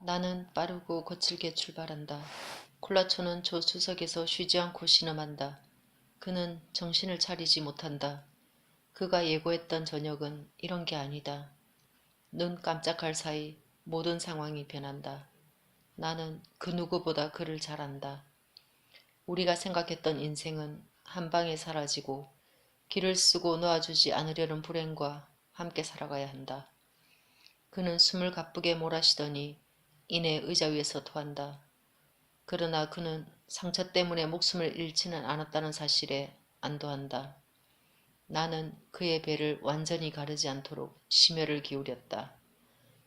나는 빠르고 거칠게 출발한다. 콜라초는 조수석에서 쉬지 않고 신음한다. 그는 정신을 차리지 못한다. 그가 예고했던 저녁은 이런 게 아니다. 눈 깜짝할 사이 모든 상황이 변한다. 나는 그 누구보다 그를 잘 안다. 우리가 생각했던 인생은 한 방에 사라지고 길을 쓰고 놓아주지 않으려는 불행과 함께 살아가야 한다. 그는 숨을 가쁘게 몰아쉬더니 이내 의자 위에서 토한다. 그러나 그는 상처 때문에 목숨을 잃지는 않았다는 사실에 안도한다. 나는 그의 배를 완전히 가르지 않도록 심혈을 기울였다.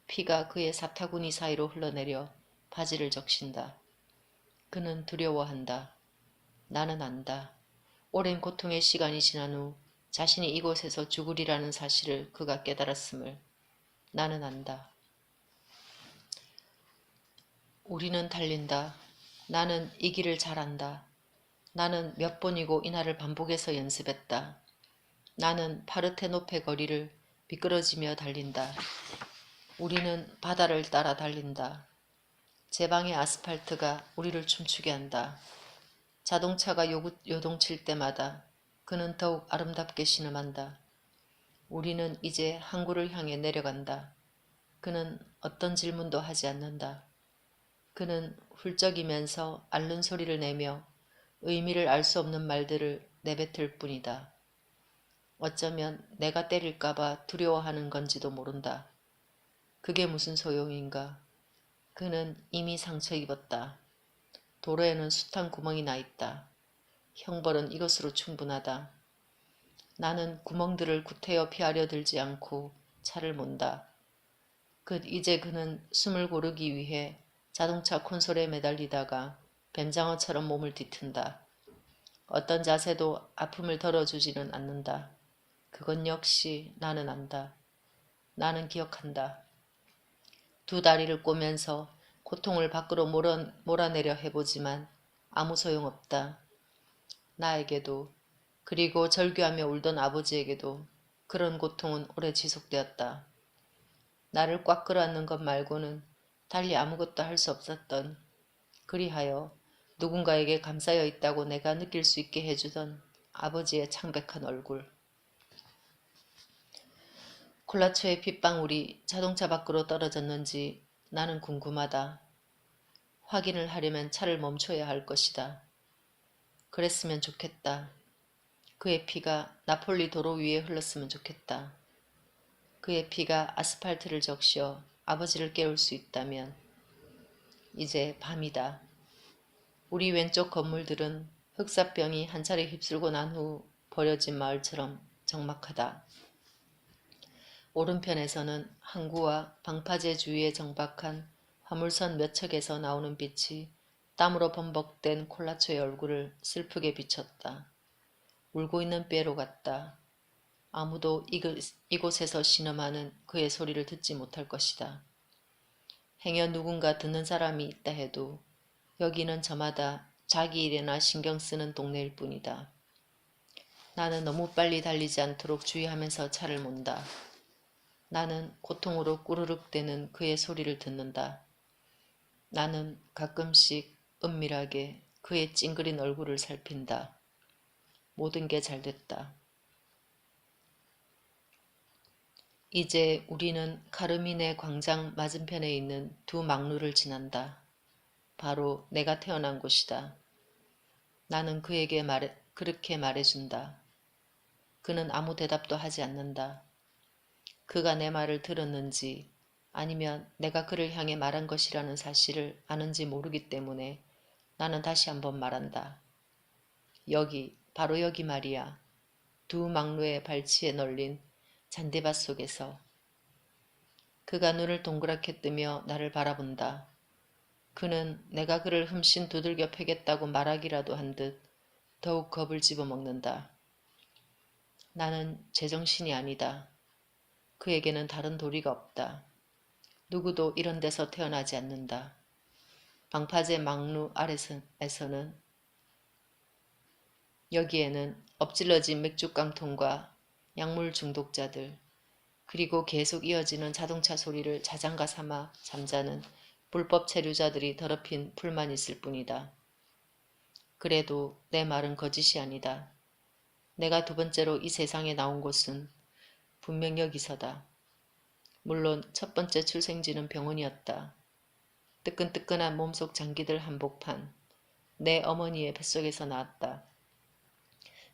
피가 그의 사타구니 사이로 흘러내려 바지를 적신다. 그는 두려워한다. 나는 안다. 오랜 고통의 시간이 지난 후 자신이 이곳에서 죽으리라는 사실을 그가 깨달았음을 나는 안다. 우리는 달린다. 나는 이 길을 잘 안다. 나는 몇 번이고 이날을 반복해서 연습했다. 나는 파르테노페 거리를 미끄러지며 달린다. 우리는 바다를 따라 달린다. 제방의 아스팔트가 우리를 춤추게 한다. 자동차가 요동칠 때마다 그는 더욱 아름답게 신음한다. 우리는 이제 항구를 향해 내려간다. 그는 어떤 질문도 하지 않는다. 그는 훌쩍이면서 앓는 소리를 내며 의미를 알 수 없는 말들을 내뱉을 뿐이다. 어쩌면 내가 때릴까봐 두려워하는 건지도 모른다. 그게 무슨 소용인가. 그는 이미 상처 입었다. 도로에는 숱한 구멍이 나 있다. 형벌은 이것으로 충분하다. 나는 구멍들을 구태여 피하려 들지 않고 차를 몬다. 이제 그는 숨을 고르기 위해 자동차 콘솔에 매달리다가 뱀장어처럼 몸을 뒤튼다. 어떤 자세도 아픔을 덜어주지는 않는다. 그건 역시 나는 안다. 나는 기억한다. 두 다리를 꼬면서 고통을 밖으로 몰아내려 해보지만 아무 소용없다. 나에게도 그리고 절규하며 울던 아버지에게도 그런 고통은 오래 지속되었다. 나를 꽉 끌어안는 것 말고는 달리 아무것도 할 수 없었던, 그리하여 누군가에게 감싸여 있다고 내가 느낄 수 있게 해주던 아버지의 창백한 얼굴. 콜라초의 빗방울이 자동차 밖으로 떨어졌는지 나는 궁금하다. 확인을 하려면 차를 멈춰야 할 것이다. 그랬으면 좋겠다. 그의 피가 나폴리 도로 위에 흘렀으면 좋겠다. 그의 피가 아스팔트를 적셔 아버지를 깨울 수 있다면. 이제 밤이다. 우리 왼쪽 건물들은 흑사병이 한 차례 휩쓸고 난 후 버려진 마을처럼 적막하다. 오른편에서는 항구와 방파제 주위에 정박한 화물선 몇 척에서 나오는 빛이 땀으로 범벅된 콜라초의 얼굴을 슬프게 비쳤다. 울고 있는 뼈로 같다. 아무도 이곳에서 신음하는 그의 소리를 듣지 못할 것이다. 행여 누군가 듣는 사람이 있다 해도 여기는 저마다 자기 일에나 신경 쓰는 동네일 뿐이다. 나는 너무 빨리 달리지 않도록 주의하면서 차를 몬다. 나는 고통으로 꾸르륵대는 그의 소리를 듣는다. 나는 가끔씩 은밀하게 그의 찡그린 얼굴을 살핀다. 모든 게 잘 됐다. 이제 우리는 카르미네 광장 맞은편에 있는 두 막루를 지난다. 바로 내가 태어난 곳이다. 나는 그에게 그렇게 말해준다. 그는 아무 대답도 하지 않는다. 그가 내 말을 들었는지 아니면 내가 그를 향해 말한 것이라는 사실을 아는지 모르기 때문에 나는 다시 한번 말한다. 여기, 바로 여기 말이야. 두 막루의 발치에 널린 잔디밭 속에서. 그가 눈을 동그랗게 뜨며 나를 바라본다. 그는 내가 그를 흠씬 두들겨 패겠다고 말하기라도 한 듯 더욱 겁을 집어먹는다. 나는 제정신이 아니다. 그에게는 다른 도리가 없다. 누구도 이런 데서 태어나지 않는다. 방파제 막루 아래에서는 여기에는 엎질러진 맥주깡통과 약물 중독자들, 그리고 계속 이어지는 자동차 소리를 자장가 삼아 잠자는 불법 체류자들이 더럽힌 풀만 있을 뿐이다. 그래도 내 말은 거짓이 아니다. 내가 두 번째로 이 세상에 나온 곳은 분명 여기서다. 물론 첫 번째 출생지는 병원이었다. 뜨끈뜨끈한 몸속 장기들 한복판, 내 어머니의 뱃속에서 나왔다.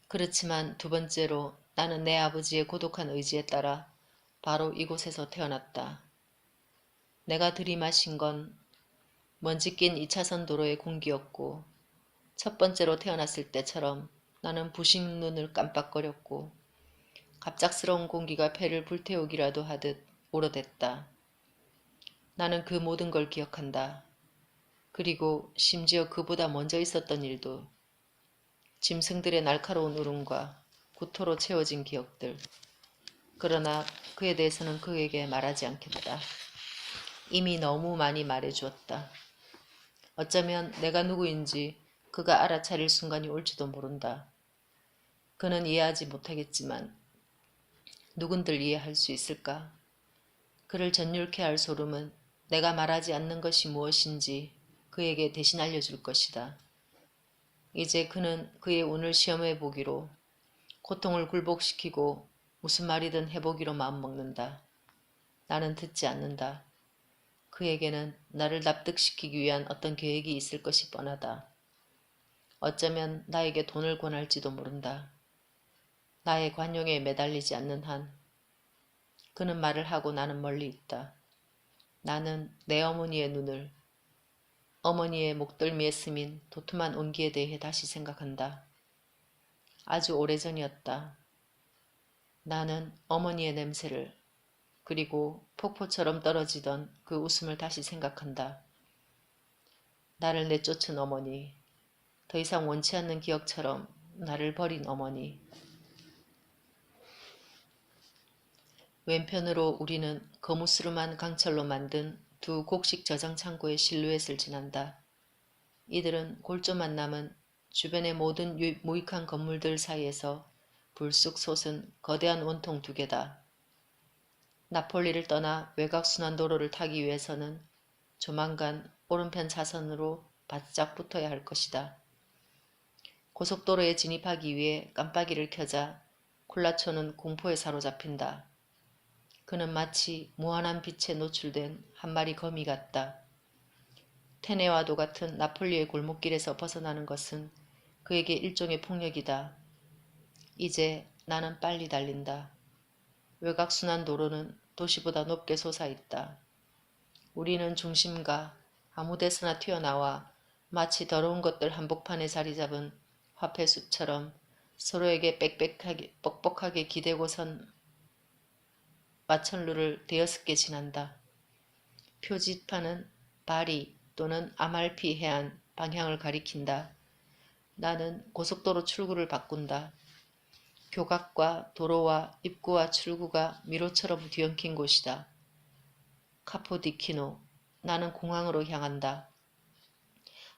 그렇지만 두 번째로 나는 내 아버지의 고독한 의지에 따라 바로 이곳에서 태어났다. 내가 들이마신 건 먼지 낀 2차선 도로의 공기였고 첫 번째로 태어났을 때처럼 나는 부식 눈을 깜빡거렸고 갑작스러운 공기가 폐를 불태우기라도 하듯 울어댔다. 나는 그 모든 걸 기억한다. 그리고 심지어 그보다 먼저 있었던 일도 짐승들의 날카로운 울음과 구토로 채워진 기억들. 그러나 그에 대해서는 그에게 말하지 않겠다. 이미 너무 많이 말해주었다. 어쩌면 내가 누구인지 그가 알아차릴 순간이 올지도 모른다. 그는 이해하지 못하겠지만 누군들 이해할 수 있을까? 그를 전율케 할 소름은 내가 말하지 않는 것이 무엇인지 그에게 대신 알려줄 것이다. 이제 그는 그의 운을 시험해 보기로, 고통을 굴복시키고 무슨 말이든 해보기로 마음먹는다. 나는 듣지 않는다. 그에게는 나를 납득시키기 위한 어떤 계획이 있을 것이 뻔하다. 어쩌면 나에게 돈을 권할지도 모른다. 나의 관용에 매달리지 않는 한. 그는 말을 하고 나는 멀리 있다. 나는 내 어머니의 눈을, 어머니의 목덜미에 스민 도톰한 온기에 대해 다시 생각한다. 아주 오래전이었다. 나는 어머니의 냄새를, 그리고 폭포처럼 떨어지던 그 웃음을 다시 생각한다. 나를 내쫓은 어머니, 더 이상 원치 않는 기억처럼 나를 버린 어머니. 왼편으로 우리는 거무스름한 강철로 만든 두 곡식 저장 창고의 실루엣을 지난다. 이들은 골조만 남은 주변의 모든 무익한 건물들 사이에서 불쑥 솟은 거대한 원통 두 개다. 나폴리를 떠나 외곽순환도로를 타기 위해서는 조만간 오른편 차선으로 바짝 붙어야 할 것이다. 고속도로에 진입하기 위해 깜빡이를 켜자 콜라초는 공포에 사로잡힌다. 그는 마치 무한한 빛에 노출된 한 마리 거미 같다. 테네와도 같은 나폴리의 골목길에서 벗어나는 것은 그에게 일종의 폭력이다. 이제 나는 빨리 달린다. 외곽순환도로는 도시보다 높게 솟아있다. 우리는 중심가 아무데서나 튀어나와 마치 더러운 것들 한복판에 자리 잡은 화폐숲처럼 서로에게 뻑뻑하게 기대고선 마천루를 대여섯 개 지난다. 표지판은 바리 또는 아말피 해안 방향을 가리킨다. 나는 고속도로 출구를 바꾼다. 교각과 도로와 입구와 출구가 미로처럼 뒤엉킨 곳이다. 카포디키노. 나는 공항으로 향한다.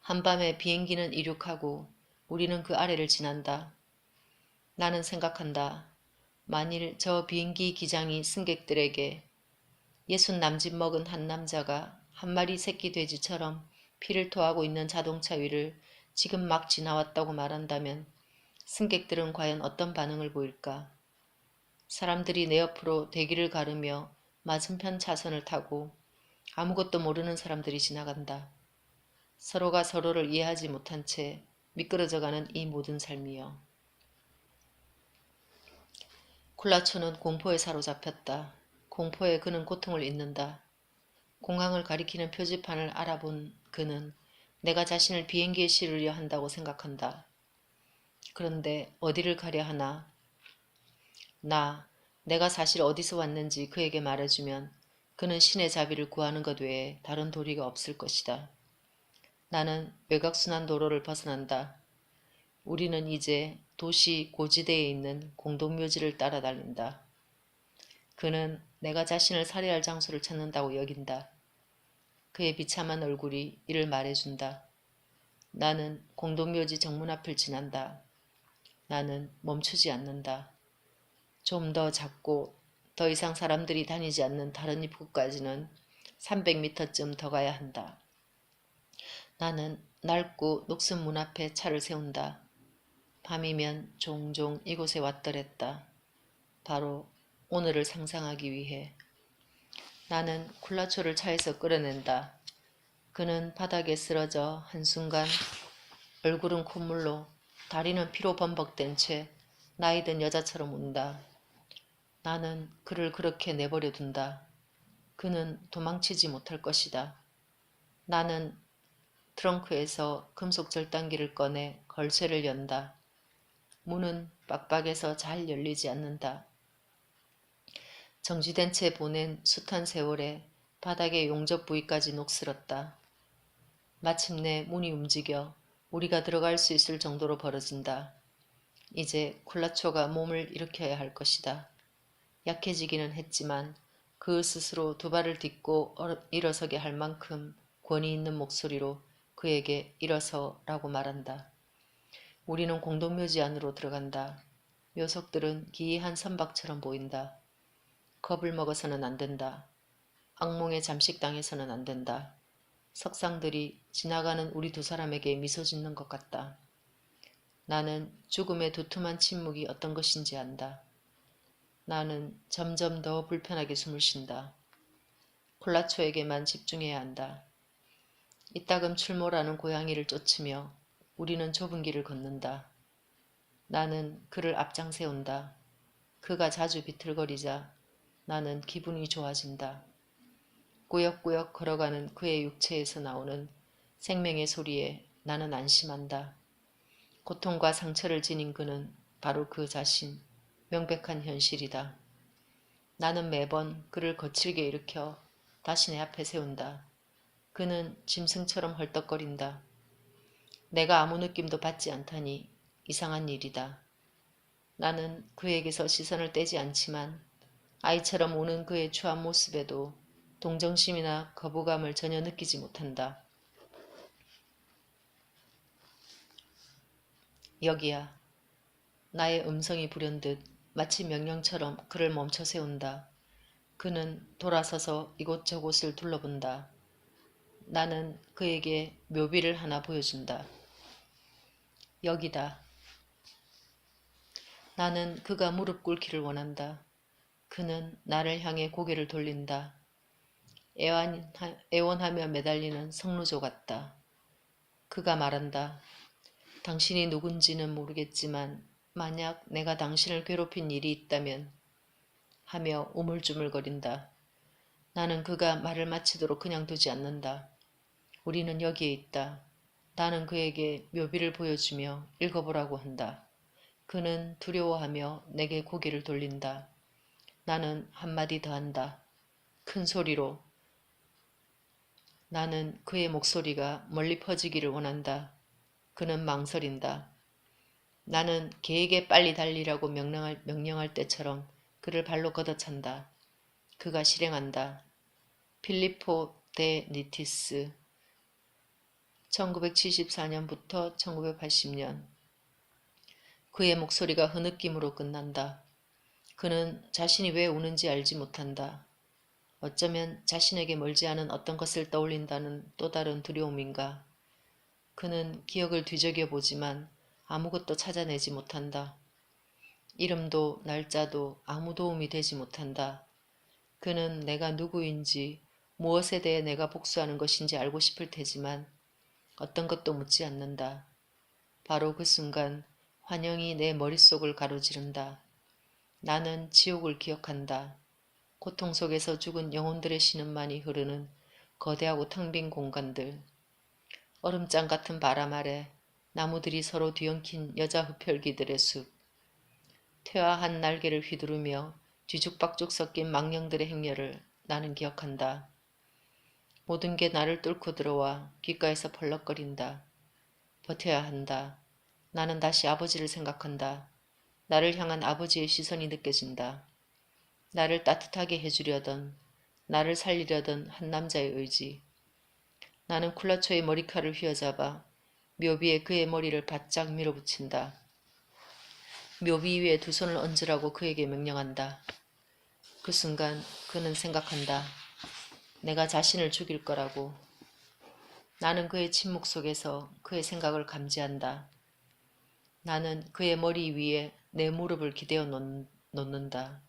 한밤에 비행기는 이륙하고 우리는 그 아래를 지난다. 나는 생각한다. 만일 저 비행기 기장이 승객들에게 60 먹은 한 남자가 한 마리 새끼 돼지처럼 피를 토하고 있는 자동차 위를 지금 막 지나왔다고 말한다면 승객들은 과연 어떤 반응을 보일까? 사람들이 내 옆으로 대기를 가르며 맞은편 차선을 타고 아무것도 모르는 사람들이 지나간다. 서로가 서로를 이해하지 못한 채 미끄러져가는 이 모든 삶이여. 콜라초는 공포에 사로잡혔다. 공포에 그는 고통을 잊는다. 공항을 가리키는 표지판을 알아본 그는 내가 자신을 비행기에 실으려 한다고 생각한다. 그런데 어디를 가려 하나? 내가 사실 어디서 왔는지 그에게 말해주면 그는 신의 자비를 구하는 것 외에 다른 도리가 없을 것이다. 나는 외곽순환도로를 벗어난다. 우리는 이제 도시 고지대에 있는 공동묘지를 따라 달린다. 그는 내가 자신을 살해할 장소를 찾는다고 여긴다. 그의 비참한 얼굴이 이를 말해준다. 나는 공동묘지 정문 앞을 지난다. 나는 멈추지 않는다. 좀 더 작고 더 이상 사람들이 다니지 않는 다른 입구까지는 300m쯤 더 가야 한다. 나는 낡고 녹슨 문 앞에 차를 세운다. 밤이면 종종 이곳에 왔더랬다. 바로 오늘을 상상하기 위해. 나는 콜라초를 차에서 끌어낸다. 그는 바닥에 쓰러져 한순간 얼굴은 콧물로 다리는 피로 범벅된 채 나이든 여자처럼 운다. 나는 그를 그렇게 내버려 둔다. 그는 도망치지 못할 것이다. 나는 트렁크에서 금속 절단기를 꺼내 걸쇠를 연다. 문은 빡빡해서 잘 열리지 않는다. 정지된 채 보낸 숱한 세월에 바닥의 용접 부위까지 녹슬었다. 마침내 문이 움직여 우리가 들어갈 수 있을 정도로 벌어진다. 이제 콜라초가 몸을 일으켜야 할 것이다. 약해지기는 했지만 그 스스로 두 발을 딛고 일어서게 할 만큼 권위 있는 목소리로 그에게 일어서라고 말한다. 우리는 공동묘지 안으로 들어간다. 묘석들은 기이한 선박처럼 보인다. 겁을 먹어서는 안 된다. 악몽에 잠식당해서는 안 된다. 석상들이 지나가는 우리 두 사람에게 미소 짓는 것 같다. 나는 죽음의 두툼한 침묵이 어떤 것인지 안다. 나는 점점 더 불편하게 숨을 쉰다. 콜라초에게만 집중해야 한다. 이따금 출몰하는 고양이를 쫓으며 우리는 좁은 길을 걷는다. 나는 그를 앞장 세운다. 그가 자주 비틀거리자 나는 기분이 좋아진다. 꾸역꾸역 걸어가는 그의 육체에서 나오는 생명의 소리에 나는 안심한다. 고통과 상처를 지닌 그는 바로 그 자신, 명백한 현실이다. 나는 매번 그를 거칠게 일으켜 다시 내 앞에 세운다. 그는 짐승처럼 헐떡거린다. 내가 아무 느낌도 받지 않다니 이상한 일이다. 나는 그에게서 시선을 떼지 않지만 아이처럼 우는 그의 추한 모습에도 동정심이나 거부감을 전혀 느끼지 못한다. 여기야. 나의 음성이 불현듯 마치 명령처럼 그를 멈춰 세운다. 그는 돌아서서 이곳저곳을 둘러본다. 나는 그에게 묘비를 하나 보여준다. 여기다. 나는 그가 무릎 꿇기를 원한다. 그는 나를 향해 고개를 돌린다. 애원하며 매달리는 성루조 같다. 그가 말한다. 당신이 누군지는 모르겠지만 만약 내가 당신을 괴롭힌 일이 있다면 하며 우물쭈물거린다. 나는 그가 말을 마치도록 그냥 두지 않는다. 우리는 여기에 있다. 나는 그에게 묘비를 보여주며 읽어보라고 한다. 그는 두려워하며 내게 고개를 돌린다. 나는 한마디 더 한다. 큰 소리로. 나는 그의 목소리가 멀리 퍼지기를 원한다. 그는 망설인다. 나는 개에게 빨리 달리라고 명령할 때처럼 그를 발로 걷어찬다. 그가 실행한다. 필리포 데 니티스 1974년부터 1980년. 그의 목소리가 흐느낌으로 끝난다. 그는 자신이 왜 우는지 알지 못한다. 어쩌면 자신에게 멀지 않은 어떤 것을 떠올린다는 또 다른 두려움인가. 그는 기억을 뒤적여 보지만 아무것도 찾아내지 못한다. 이름도 날짜도 아무 도움이 되지 못한다. 그는 내가 누구인지 무엇에 대해 내가 복수하는 것인지 알고 싶을 테지만 어떤 것도 묻지 않는다. 바로 그 순간 환영이 내 머릿속을 가로지른다. 나는 지옥을 기억한다. 고통 속에서 죽은 영혼들의 신음만이 흐르는 거대하고 텅 빈 공간들. 얼음장 같은 바람 아래 나무들이 서로 뒤엉킨 여자 흡혈귀들의 숲. 퇴화한 날개를 휘두르며 뒤죽박죽 섞인 망령들의 행렬을 나는 기억한다. 모든 게 나를 뚫고 들어와 귓가에서 펄럭거린다. 버텨야 한다. 나는 다시 아버지를 생각한다. 나를 향한 아버지의 시선이 느껴진다. 나를 따뜻하게 해주려던, 나를 살리려던 한 남자의 의지. 나는 쿨라초의 머리칼을 휘어잡아 묘비에 그의 머리를 바짝 밀어붙인다. 묘비 위에 두 손을 얹으라고 그에게 명령한다. 그 순간 그는 생각한다. 내가 자신을 죽일 거라고. 나는 그의 침묵 속에서 그의 생각을 감지한다. 나는 그의 머리 위에 내 무릎을 기대어 놓는다.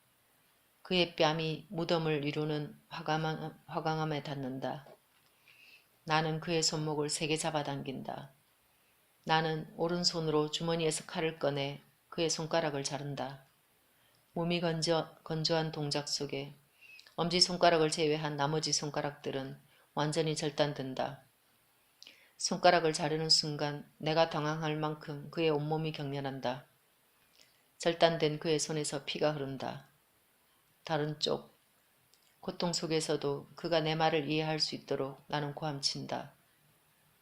그의 뺨이 무덤을 이루는 화강암에 닿는다. 나는 그의 손목을 세게 잡아당긴다. 나는 오른손으로 주머니에서 칼을 꺼내 그의 손가락을 자른다. 몸이 건조한 동작 속에 엄지손가락을 제외한 나머지 손가락들은 완전히 절단된다. 손가락을 자르는 순간 내가 당황할 만큼 그의 온몸이 경련한다. 절단된 그의 손에서 피가 흐른다. 다른 쪽, 고통 속에서도 그가 내 말을 이해할 수 있도록 나는 고함친다.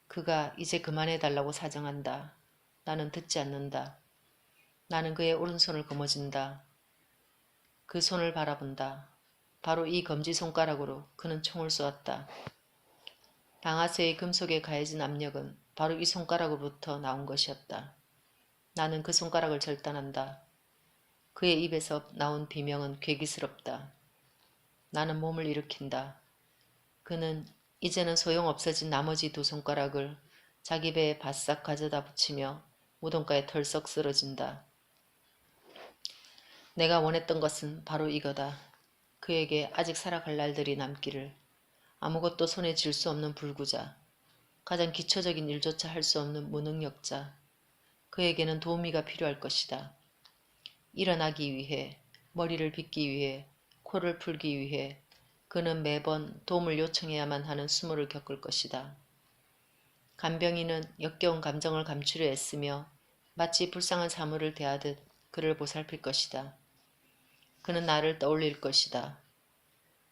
그가 이제 그만해달라고 사정한다. 나는 듣지 않는다. 나는 그의 오른손을 거머쥔다. 그 손을 바라본다. 바로 이 검지손가락으로 그는 총을 쏘았다. 방아쇠의 금속에 가해진 압력은 바로 이 손가락으로부터 나온 것이었다. 나는 그 손가락을 절단한다. 그의 입에서 나온 비명은 괴기스럽다. 나는 몸을 일으킨다. 그는 이제는 소용없어진 나머지 두 손가락을 자기 배에 바싹 가져다 붙이며 무덤가에 털썩 쓰러진다. 내가 원했던 것은 바로 이거다. 그에게 아직 살아갈 날들이 남기를. 아무것도 손에 쥘 수 없는 불구자. 가장 기초적인 일조차 할 수 없는 무능력자. 그에게는 도우미가 필요할 것이다. 일어나기 위해, 머리를 빗기 위해, 코를 풀기 위해 그는 매번 도움을 요청해야만 하는 수모를 겪을 것이다. 간병인은 역겨운 감정을 감추려 애쓰며 마치 불쌍한 사물을 대하듯 그를 보살필 것이다. 그는 나를 떠올릴 것이다.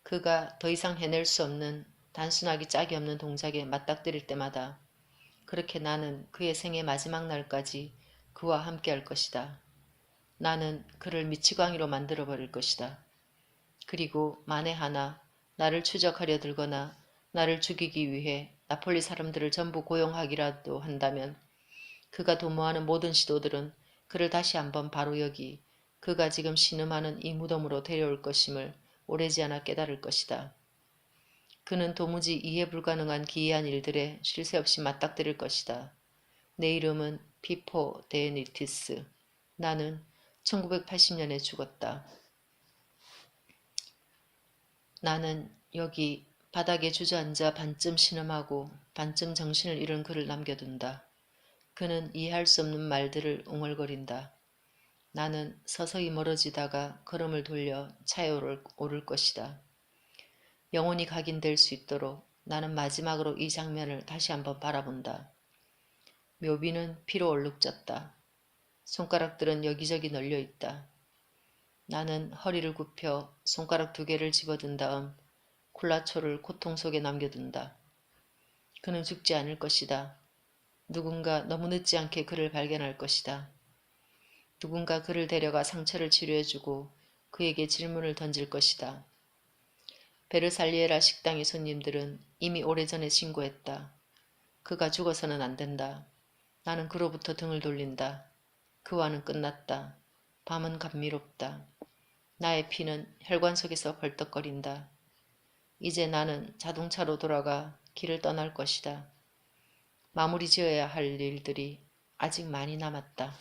그가 더 이상 해낼 수 없는 단순하기 짝이 없는 동작에 맞닥뜨릴 때마다 그렇게 나는 그의 생의 마지막 날까지 그와 함께할 것이다. 나는 그를 미치광이로 만들어버릴 것이다. 그리고 만에 하나 나를 추적하려 들거나 나를 죽이기 위해 나폴리 사람들을 전부 고용하기라도 한다면 그가 도모하는 모든 시도들은 그를 다시 한번 바로 여기 그가 지금 신음하는 이 무덤으로 데려올 것임을 오래지 않아 깨달을 것이다. 그는 도무지 이해 불가능한 기이한 일들에 쉴 새 없이 맞닥뜨릴 것이다. 내 이름은 피포 데니티스. 나는 1980년에 죽었다. 나는 여기 바닥에 주저앉아 반쯤 신음하고 반쯤 정신을 잃은 그를 남겨둔다. 그는 이해할 수 없는 말들을 웅얼거린다. 나는 서서히 멀어지다가 걸음을 돌려 차에 오를 것이다. 영혼이 각인될 수 있도록 나는 마지막으로 이 장면을 다시 한번 바라본다. 묘비는 피로 얼룩졌다. 손가락들은 여기저기 널려 있다. 나는 허리를 굽혀 손가락 2개를 집어든 다음 콜라초를 고통 속에 남겨둔다. 그는 죽지 않을 것이다. 누군가 너무 늦지 않게 그를 발견할 것이다. 누군가 그를 데려가 상처를 치료해주고 그에게 질문을 던질 것이다. 베르살리에라 식당의 손님들은 이미 오래전에 신고했다. 그가 죽어서는 안 된다. 나는 그로부터 등을 돌린다. 그와는 끝났다. 밤은 감미롭다. 나의 피는 혈관 속에서 벌떡거린다. 이제 나는 자동차로 돌아가 길을 떠날 것이다. 마무리 지어야 할 일들이 아직 많이 남았다.